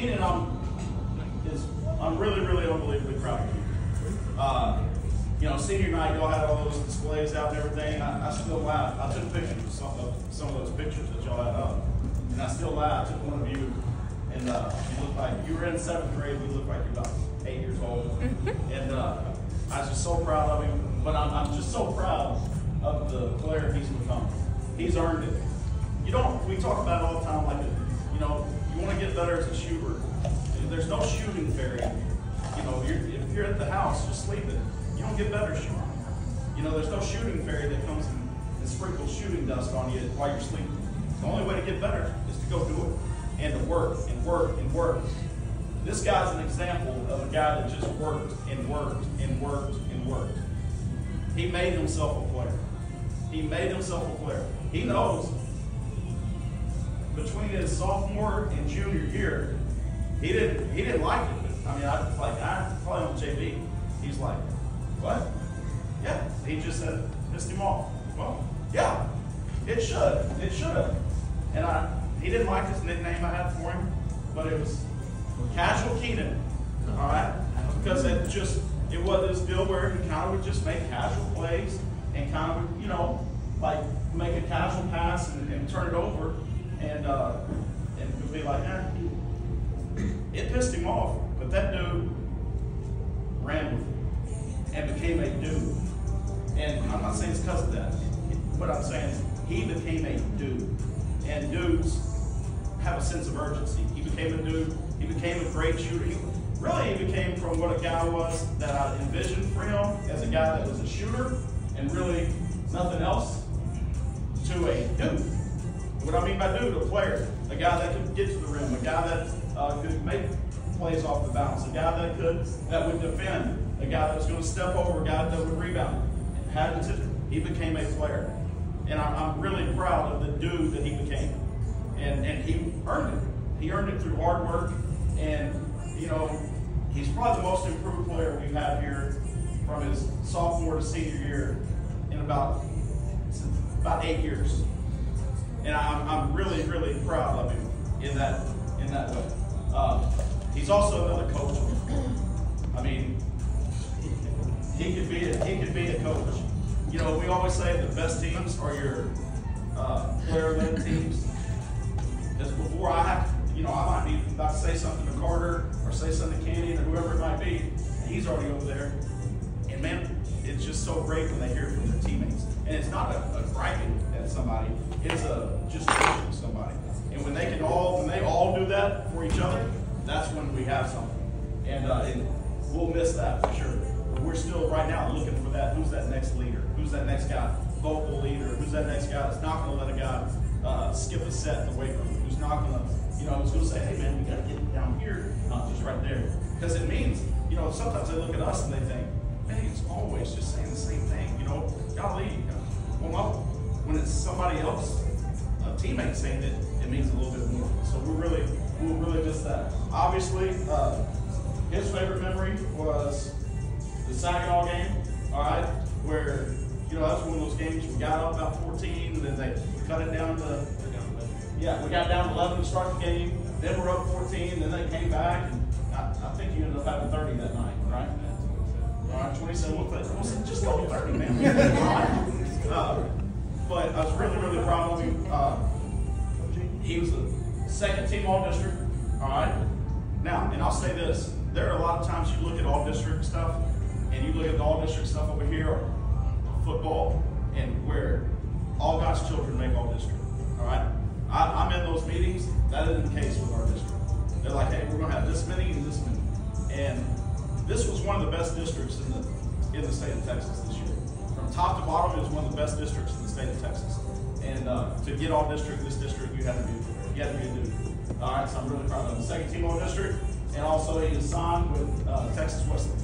Keenan, I'm really, really unbelievably proud of you. You know, senior night, y'all had all those displays out and everything. I still laugh. I took pictures of some of those pictures that y'all had up, and I still laugh. I took one of you, and you looked like you were in 7th grade. You looked like you're about 8 years old, and I was just so proud of him. But I'm just so proud of the player he's become. He's earned it. We talk about it all the time, like, you know, you want to get better as a shooter. There's no shooting fairy. You know, if you're at the house just sleeping, you don't get better shooting. You know, there's no shooting fairy that comes and sprinkles shooting dust on you while you're sleeping. The only way to get better is to go do it and to work and work and work. This guy's an example of a guy that just worked and worked and worked and worked. He made himself a player. He made himself a player. He knows between his sophomore and junior year, he didn't like it. I mean, I probably on JV. He's like, what? Yeah. He just said, pissed him off. Well, yeah, it should. It should have. And he didn't like his nickname I had for him, but it was Casual Keenan. All right? Because it was this deal where he kind of would just make casual plays and kind of would, you know, like make a casual pass and turn it over and would be like, eh. It pissed him off, but that dude ran with it and became a dude. And I'm not saying it's because of that. What I'm saying is he became a dude. And dudes have a sense of urgency. He became a dude. He became a great shooter. He became from what a guy was that I envisioned for him as a guy that was a shooter and really nothing else to a dude. What I mean by dude, a player. A guy that could get to the rim. A guy that could make plays off the bounce. A guy that would defend. A guy that was going to step over. A guy that would rebound. He became a player. And I'm really proud of the dude that he became. And he earned it. He earned it through hard work. And, you know, he's probably the most improved player we've had here from his sophomore to senior year in about 8 years. And I'm really, really proud of him in that way. He's also another coach. I mean, he could be a coach. You know, we always say the best teams are your player-led teams. Because before I might be about to say something to Carter or say something to Keenan or whoever it might be, and he's already over there. And man, it's just so great when they hear it from their teammates. And it's not a griping at somebody; it's just pushing somebody. And when they all do that for each other, that's when we have something. And we'll miss that for sure. But we're still right now looking for that. Who's that next leader? Who's that next guy? Vocal leader. Who's that next guy that's not going to let a guy skip a set in the weight room? Who's not going to, who's going to say, hey man, we got to get down here, not just right there. Because it means, sometimes they look at us and they think, man, he's always just saying the same thing. Golly. Well, no. When it's somebody else, a teammate saying it, it means a little bit more. So we'll really miss that. Obviously, his favorite memory was the Saginaw game, all right, where, that was one of those games we got up about 14, and then they cut it down to, we got down to 11 to start the game, then we're up 14, then they came back, and I think you ended up having 30 that night, right? All right, 27, I said, just go with 30, man. But I was really, really proud of him. He was the second team all-district, all right? Now, and I'll say this, there are a lot of times you look at all-district stuff, and you look at the all-district stuff over here, football, and where all God's children make all-district, all right? I'm in those meetings. That isn't the case with our district. They're like, hey, we're going to have this many and this many. And this was one of the best districts in the state of Texas this year. From top to bottom, it was one of the best districts in the state of Texas. And to get all-district, this district, you had to be a dude. All right, so I'm really proud of him. Second team all-district, and also he is signed with Texas Wesleyan.